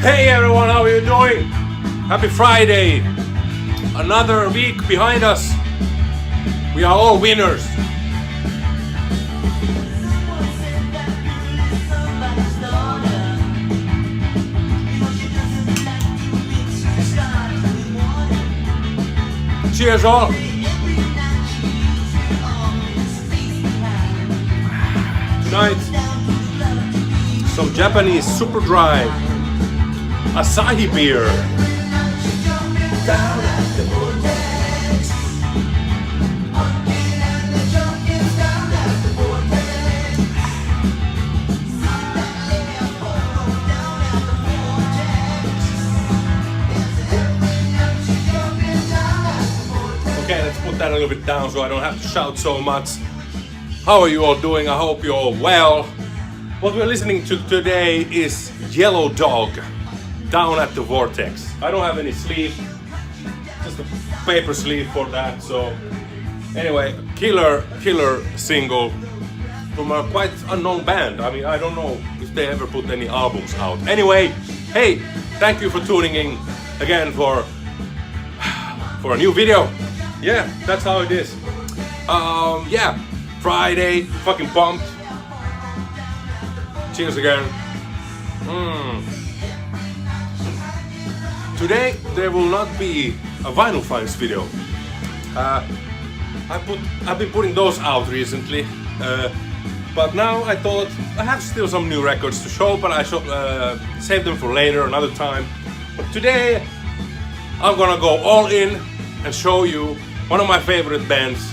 Hey everyone, how are you doing? Happy Friday! Another week behind us. We are all winners. Cheers all! Tonight, some Japanese super dry Asahi beer. Okay, let's put that a little bit down so I don't have to shout so much. How are you all doing? I hope you're all well. What we're listening to today is Yellow Dog, Down at the Vortex. I don't have any sleeve, just a paper sleeve for that. So anyway, killer single from a quite unknown band. I mean, I don't know if they ever put any albums out. Anyway, hey, thank you for tuning in again for a new video. Yeah, that's how it is. Yeah, Friday, fucking pumped. Cheers again. Today there will not be a vinyl finds video. I've been putting those out recently, but now I thought I have still some new records to show, but I should save them for later, another time. But today I'm gonna go all in and show you one of my favorite bands,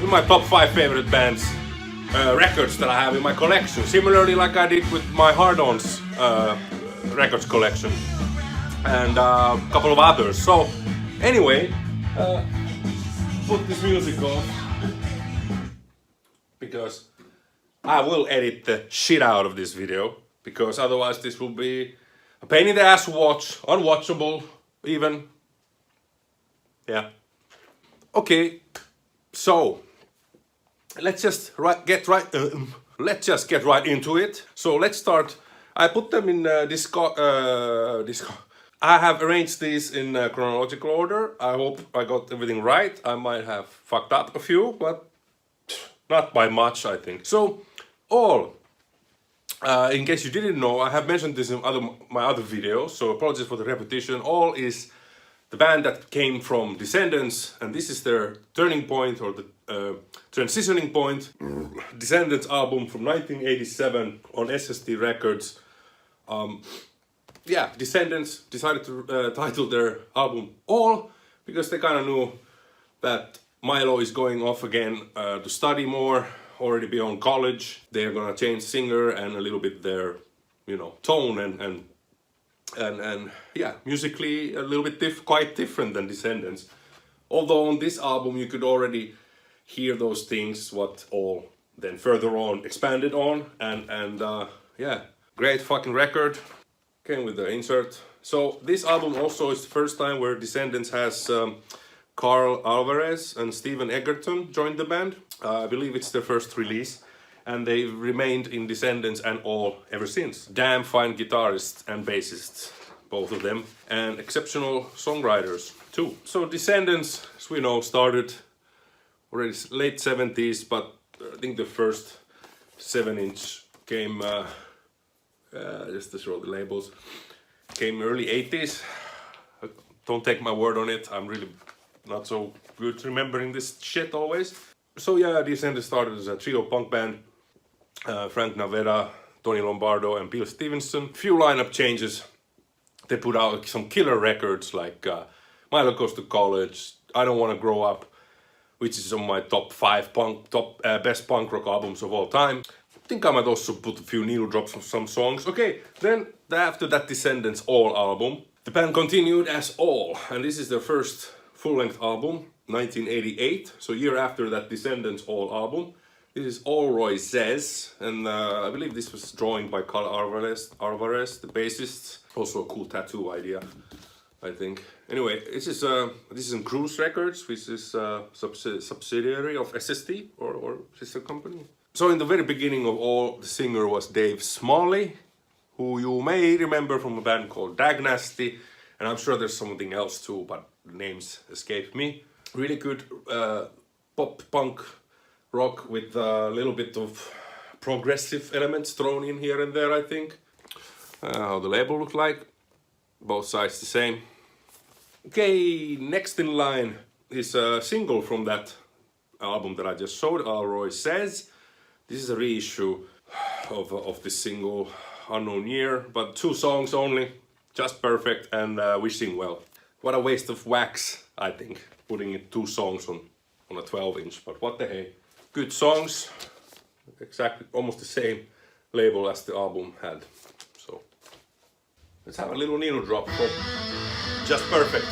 in my top 5 favorite bands, records that I have in my collection. Similarly, like I did with my Hard-Ons records collection. And a couple of others. So anyway, put this music on because I will edit the shit out of this video, because otherwise this will be a pain in the ass to watch, unwatchable even. Yeah. Okay, so let's just get right into it. So let's start. I put them in Discord. I have arranged these in chronological order. I hope I got everything right. I might have fucked up a few, but not by much, I think. So, in case you didn't know, I have mentioned this in my other videos, so apologies for the repetition. All is the band that came from Descendants, and this is their turning point, or the transitioning point. Descendants album from 1987 on SST Records. Yeah, Descendants decided to title their album All, because they kind of knew that Milo is going off again to study more, already beyond college. They're gonna change singer and a little bit their, you know, tone and yeah, musically a little bit quite different than Descendants. Although on this album you could already hear those things what All then further on expanded on, and yeah, great fucking record. Came with the insert. So this album also is the first time where Descendants has Carl Alvarez and Steven Egerton joined the band. I believe it's their first release, and they've remained in Descendants and All ever since. Damn fine guitarists and bassists, both of them, and exceptional songwriters too. So Descendants, as we know, started already late 70s, but I think the first 7-inch came just to show the labels, came early 80s. Don't take my word on it, I'm really not so good remembering this shit always. So yeah, Descendants started as a trio punk band. Frank Navera, Tony Lombardo and Bill Stevenson. Few lineup changes. They put out some killer records like Milo Goes to College, I Don't Want to Grow Up, which is on my top 5 best punk rock albums of all time. I think I might also put a few needle drops of some songs. Okay, then after that Descendants All album, the band continued as All, and this is their first full-length album, 1988, so a year after that Descendants All album. This is Allroy Rulez, and I believe this was drawing by Carl Alvarez, the bassist. Also a cool tattoo idea, I think. Anyway, this is in Cruise Records, which is a subsidiary of SST, or sister company. So in the very beginning of All, the singer was Dave Smalley, who you may remember from a band called Dag Nasty, and I'm sure there's something else too, but the names escape me. Really good pop punk rock with a little bit of progressive elements thrown in here and there, I think. How the label looked like. Both sides the same. Okay, next in line is a single from that album that I just showed, Allroy Rulez. This is a reissue of this single, Unknown Year, but 2 songs only, Just Perfect and Wishing Well. What a waste of wax, I think, putting it 2 songs on a 12-inch, but what the hey. Good songs, exactly almost the same label as the album had. So let's have a little needle drop for Just Perfect.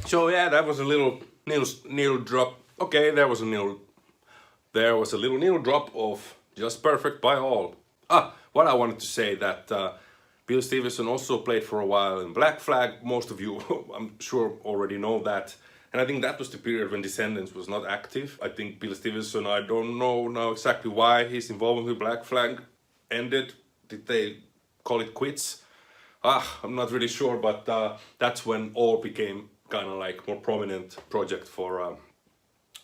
So yeah, that was a little needle drop. Okay, there was a little needle drop of Just Perfect by All. What I wanted to say that Bill Stevenson also played for a while in Black Flag. Most of you, I'm sure, already know that. And I think that was the period when Descendants was not active. I think Bill Stevenson, I don't know now exactly why his involvement with Black Flag ended. Did they call it quits? I'm not really sure, but that's when All became kind of like more prominent project for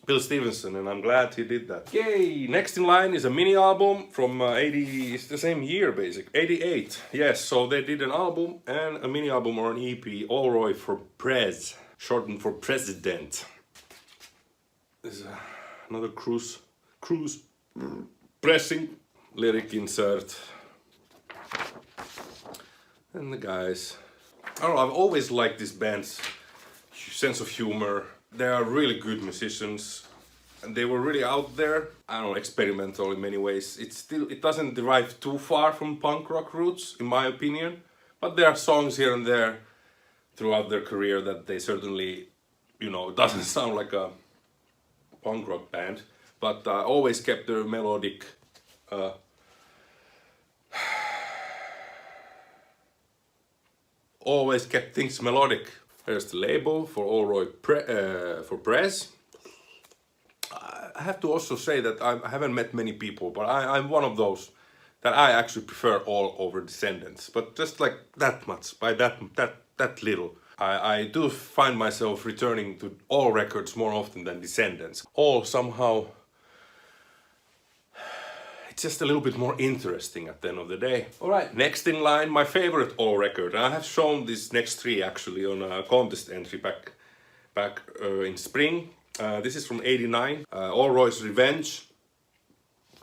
Bill Stevenson, and I'm glad he did that. Yay! Next in line is a mini album from 80, it's the same year basically, 88. Yes, so they did an album and a mini album or an EP, Allroy for Prez, shortened for President. This is another cruise pressing lyric insert. And the guys, I don't know, I've always liked this band's sense of humor. They are really good musicians and they were really out there. I don't know, experimental in many ways. It doesn't derive too far from punk rock roots, in my opinion, but there are songs here and there throughout their career that they certainly, you know, doesn't sound like a punk rock band, but always kept their melodic always kept things melodic. There's the label for Allroy for Prez. I have to also say that I haven't met many people, but I'm one of those that I actually prefer All over Descendants. But just like that much, by that little, I do find myself returning to All records more often than Descendants. All somehow, it's just a little bit more interesting at the end of the day. Alright, next in line, my favorite All record. I have shown these next 3 actually on a contest entry back in spring. This is from 89, Allroy's Revenge.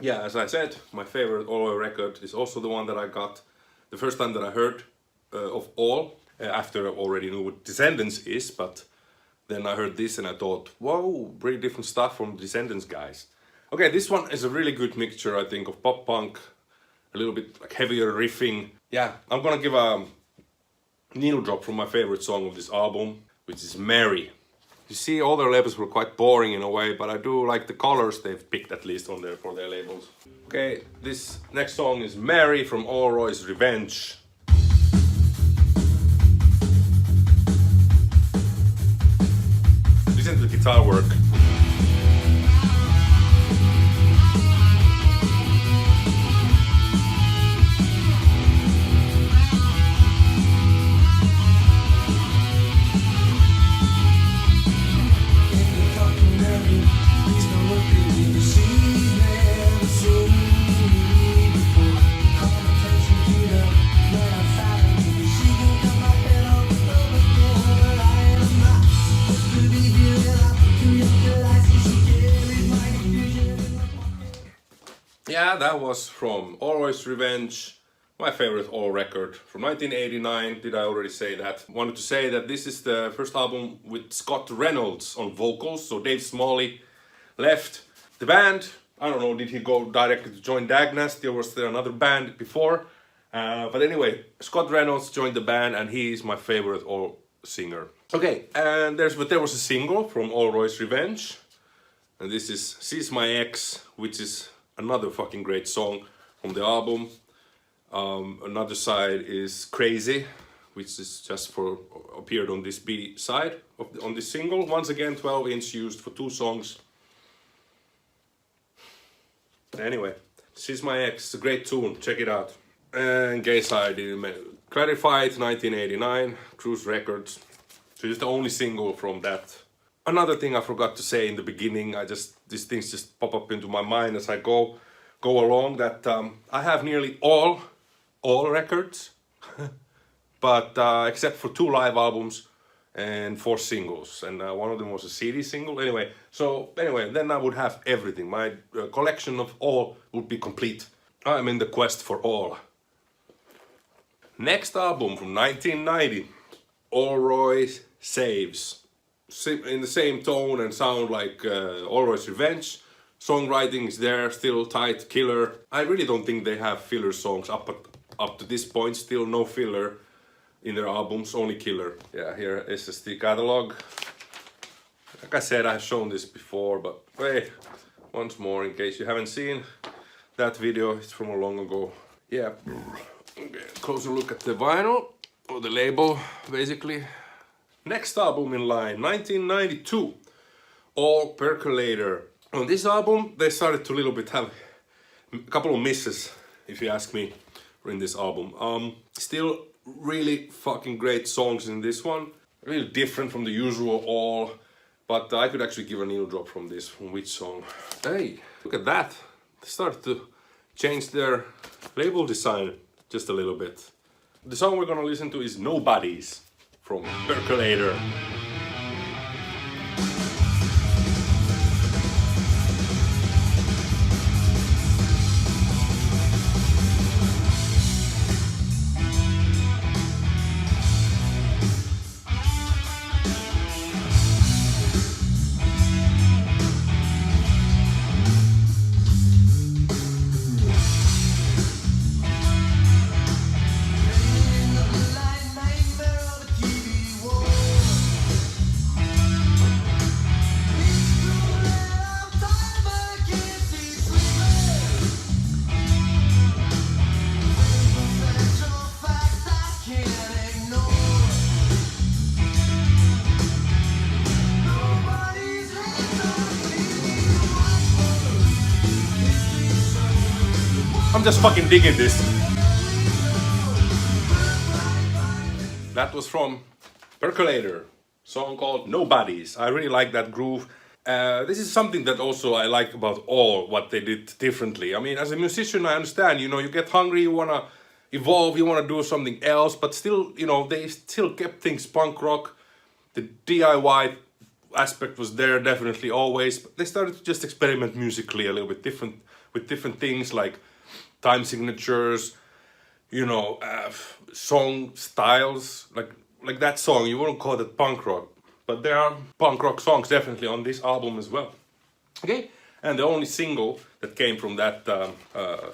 Yeah, as I said, my favorite Allroy record is also the one that I got the first time that I heard of All, after I already knew what Descendants is, but then I heard this and I thought, whoa, pretty different stuff from Descendants guys. Okay, this one is a really good mixture, I think, of pop punk, a little bit like heavier riffing. Yeah, I'm gonna give a needle drop from my favorite song of this album, which is Mary. You see, all their labels were quite boring in a way, but I do like the colors they've picked at least on there for their labels. Okay, this next song is Mary from Allroy's Revenge. Listen to the guitar work. Yeah, that was from Allroy Revenge, my favorite All record from 1989. Did I already say that? Wanted to say that this is the first album with Scott Reynolds on vocals. So Dave Smalley left the band. I don't know, did he go directly to join Dagnast? Was there another band before? But anyway, Scott Reynolds joined the band and he is my favorite All singer. Okay, and there was a single from Allroy's Revenge. And this is She's My Ex, which is another fucking great song from the album. Another side is Crazy, which is just appeared on this B side on this single. Once again, 12-inch used for 2 songs. Anyway, She's My Ex, it's a great tune, check it out. And gay side, Clarified, 1989, Cruise Records. So it's the only single from that. Another thing I forgot to say in the beginning, these things just pop up into my mind as I go along, that I have nearly all records, but except for 2 live albums and 4 singles, and one of them was a CD single. Anyway, then I would have everything. My collection of all would be complete. I'm in the quest for all. Next album from 1990, Allroy Saves. In the same tone and sound like Allroy's Revenge. Songwriting is there, still tight, killer. I really don't think they have filler songs up to this point. Still no filler in their albums, only killer. Yeah, here is the catalog. Like I said, I've shown this before, but wait, once more in case you haven't seen that video. It's from a long ago. Yeah, okay, closer look at the vinyl, or the label, basically. Next album in line, 1992, All Percolator. On this album, they started to a little bit have a couple of misses, if you ask me, in this album. Still really fucking great songs in this one. Really different from the usual All, but I could actually give a needle drop from this. From which song? Hey, look at that. They started to change their label design just a little bit. The song we're gonna listen to is Nobody's from Percolator. I'm just fucking digging this. That was from Percolator, song called Nobody's. I really like that groove. This is something that also I like about All, what they did differently. I mean, as a musician, I understand, you know, you get hungry, you wanna evolve, you wanna do something else, but still, you know, they still kept things punk rock. The DIY aspect was there definitely always, but they started to just experiment musically a little bit different with different things like time signatures, you know, song styles, like that song. You wouldn't call it punk rock, but there are punk rock songs definitely on this album as well. Okay, and the only single that came from that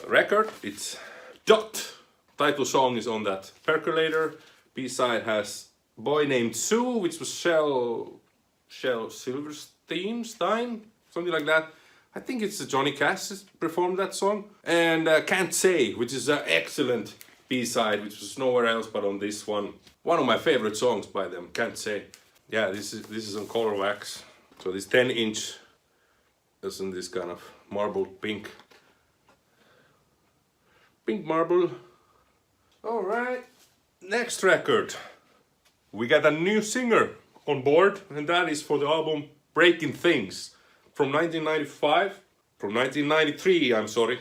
record, it's Dot. Title song is on that Percolator. B-side has Boy Named Sue, which was Shel Silverstein, something like that. I think it's Johnny Cash performed that song. And Can't Say, which is an excellent B-side, which was nowhere else but on this one. One of my favorite songs by them, Can't Say. Yeah, this is on color wax. So this 10-inch is in this kind of marble pink marble. All right, next record. We got a new singer on board, and that is for the album Breaking Things. From 1993, I'm sorry.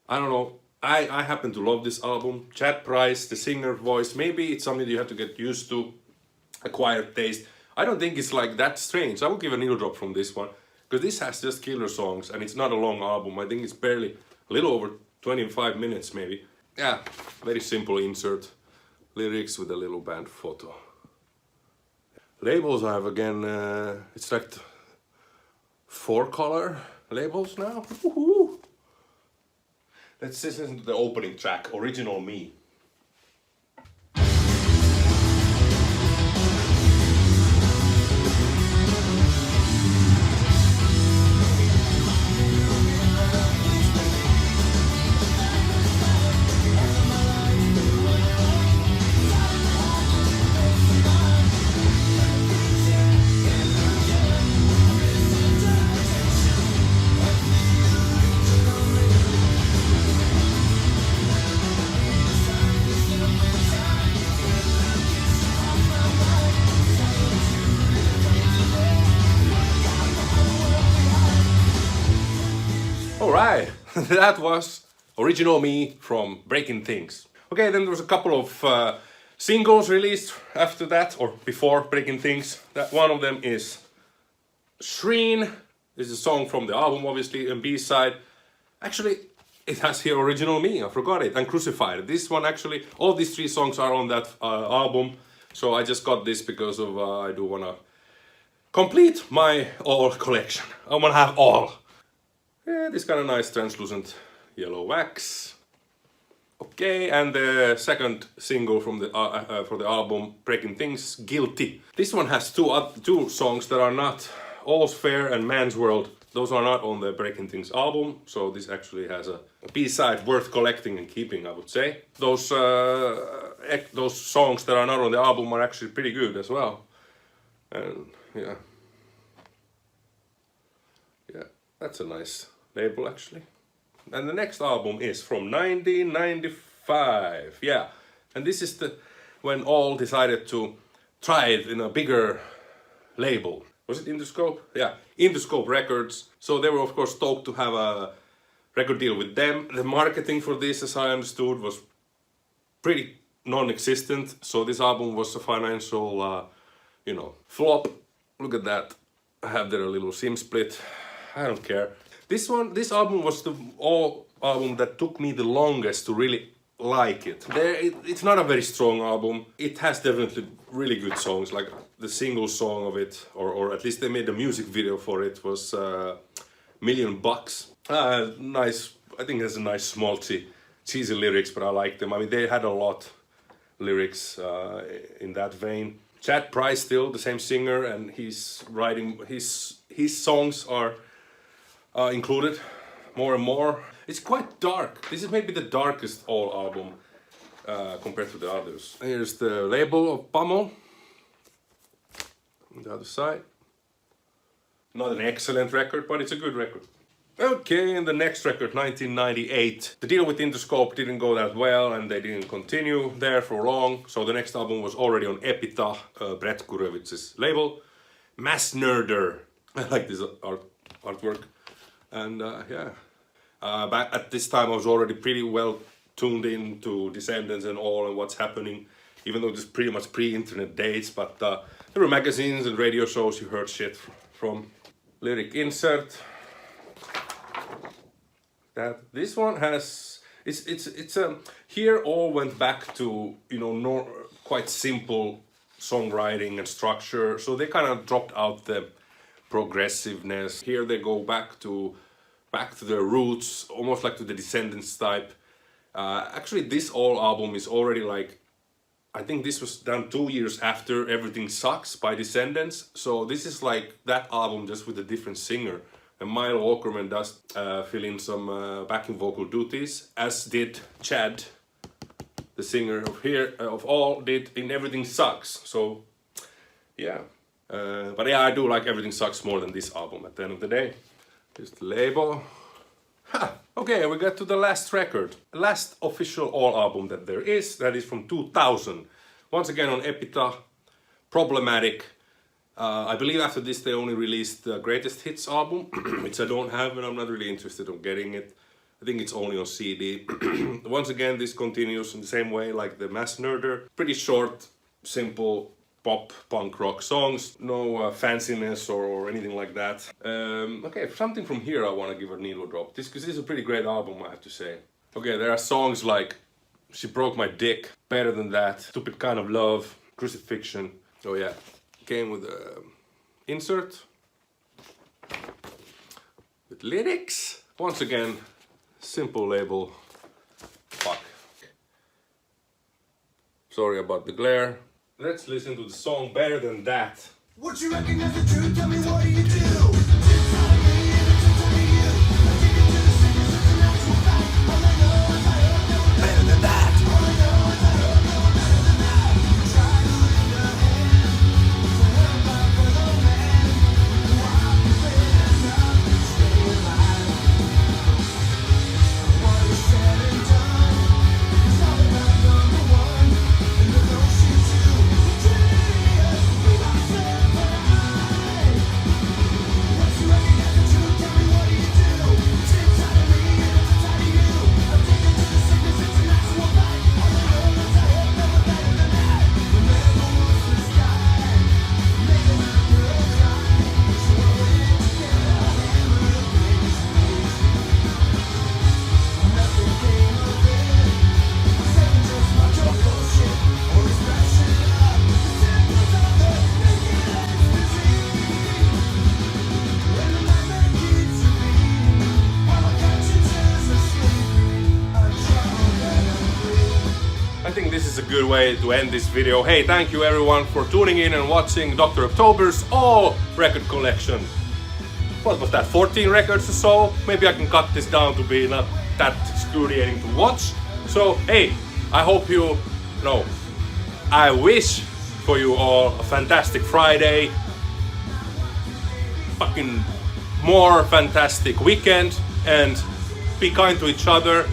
I don't know, I happen to love this album. Chad Price, the singer voice, maybe it's something you have to get used to, acquired taste. I don't think it's like that strange. I will give a needle drop from this one, because this has just killer songs and it's not a long album. I think it's barely a little over 25 minutes maybe. Yeah, very simple insert. Lyrics with a little band photo. Labels I have again, it's like 4 color labels now. Woohoo! Let's listen to the opening track, Original Me. Alright, that was Original Me from Breaking Things. Okay, then there was a couple of singles released after that, or before Breaking Things. That one of them is Shreen. This is a song from the album, obviously, and B-side. Actually, it has here Original Me, I forgot it, and Crucified. This one actually, all these 3 songs are on that album, so I just got this because of, I do wanna complete my all collection. I wanna have all. Yeah, this kind of nice translucent yellow wax. Okay, and the second single from the for the album, Breaking Things, Guilty. This one has two songs that are not, All's Fair and Man's World. Those are not on the Breaking Things album, so this actually has a B-side worth collecting and keeping, I would say. Those songs that are not on the album are actually pretty good as well. And yeah, that's a nice label actually. And the next album is from 1995. Yeah, and this is when All decided to try it in a bigger label. Was it Interscope? Yeah, Interscope Records. So they were of course stoked to have a record deal with them. The marketing for this, as I understood, was pretty non-existent. So this album was a financial, flop. Look at that. I have there a little sim split. I don't care. This album was the album that took me the longest to really like it. It's not a very strong album. It has definitely really good songs, like the single song of it, or at least they made a music video for it, was $1,000,000 Bucks. Nice, I think it has a nice schmaltzy, cheesy lyrics, but I like them. I mean, they had a lot lyrics in that vein. Chad Price, still the same singer, and he's writing, his songs are included more and more. It's quite dark. This is maybe the darkest All album compared to the others. Here's the label of Pummel on the other side. Not an excellent record, but it's a good record. Okay, and the next record, 1998. The deal with Interscope didn't go that well, and they didn't continue there for long. So the next album was already on Epitaph, Brett Gurevitz's label. Mass Nerder. I like this artwork. And back at this time I was already pretty well tuned in to Descendants and All and what's happening, even though this is pretty much pre-internet days, but there were magazines and radio shows you heard shit from. Lyric insert. This one has, it's here All went back to, quite simple songwriting and structure, so they kind of dropped out the progressiveness. Here they go back to their roots, almost like to the Descendants type. Actually, this All album is already like, I think this was done 2 years after Everything Sucks by Descendants. So this is like that album just with a different singer. And Milo Aukerman does fill in some backing vocal duties, as did Chad, the singer of All, did in Everything Sucks. So yeah. But yeah, I do like Everything Sucks more than this album at the end of the day. Here's the label. Okay, we got to the last record. Last official All album that there is. That is from 2000. Once again on Epitaph. Problematic. I believe after this they only released the Greatest Hits album, which I don't have and I'm not really interested in getting it. I think it's only on CD. Once again, this continues in the same way like the Mass Nerder. Pretty short, simple pop, punk rock songs. No fanciness or anything like that. Okay, something from here I want to give a needle drop. Because this is a pretty great album, I have to say. Okay, there are songs like She Broke My Dick, Better Than That, Stupid Kind of Love, Crucifixion. Oh yeah, came with a insert with lyrics. Once again, simple label. Fuck. Sorry about the glare. Let's listen to the song Better Than That. What you recognize the truth? Tell me, what do you do? Better than that. I think this is a good way to end this video. Hey, thank you everyone for tuning in and watching Dr. October's All record collection. What was that, 14 records or so? Maybe I can cut this down to be not that excruciating to watch. So, hey, I hope you know, I wish for you all a fantastic Friday. Fucking more fantastic weekend, and be kind to each other.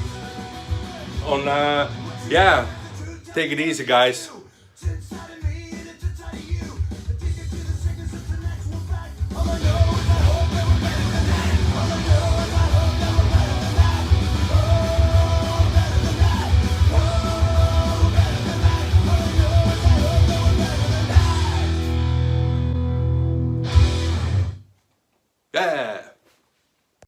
On, yeah, take it easy, guys.